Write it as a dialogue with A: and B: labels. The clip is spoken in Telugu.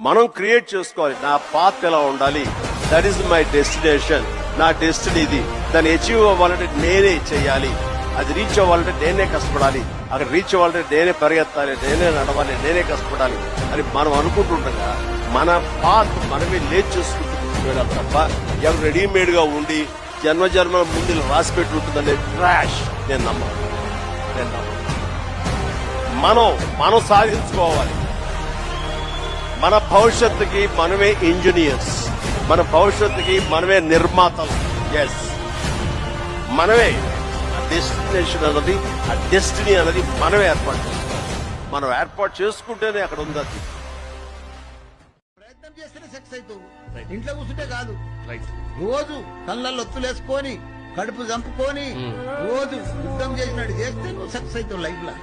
A: మనం క్రియేట్ చేసుకోవాలి. నా పాత్ ఎలా ఉండాలి, దట్ ఈస్ మై డెస్టినేషన్, నా డెస్టినీ ఇది. దాన్ని అచీవ్ అవ్వాలంటే నేనే చేయాలి, అది రీచ్ అవ్వాలంటే నేనే కష్టపడాలి, అక్కడ రీచ్ అవ్వాలంటే నేనే పరిగెత్తాలి, నేనే నడవాలి, నేనే కష్టపడాలి అని మనం అనుకుంటుండగా మన పాత్ మనమే లేచి చేసుకుంటూ వెళ్ళాలి తప్ప ఎవరు రెడీమేడ్ గా ఉండి జన్మ జన్మ ముందు రాసి పెట్టి ఉంటుందనే ట్రాష్ నేను నమ్మను. మనం సాధించుకోవాలి. మన భవిష్యత్తుకి మనమే ఇంజనీర్స్, మన భవిష్యత్తుకి మనమే నిర్మాతలు. ఎస్, మనమే డెస్టినేషన్ అన్నది, ఆ డెస్టినీ అన్నది మనమే ఏర్పాటు చేసుకోవాలి. మనం ఏర్పాటు చేసుకుంటేనే అక్కడ ఉంది. అది
B: ప్రయత్నం చేస్తేనే సక్సెస్ అవుతావు, ఇంట్లో కూర్చుంటే కాదు. రోజు కళ్ళల్లో ఒత్తులేసుకొని కడుపు చంపుకొని రోజు యుద్ధం చేసినట్టు చేస్తే నువ్వు సక్సెస్ అవుతావు లైఫ్ లో.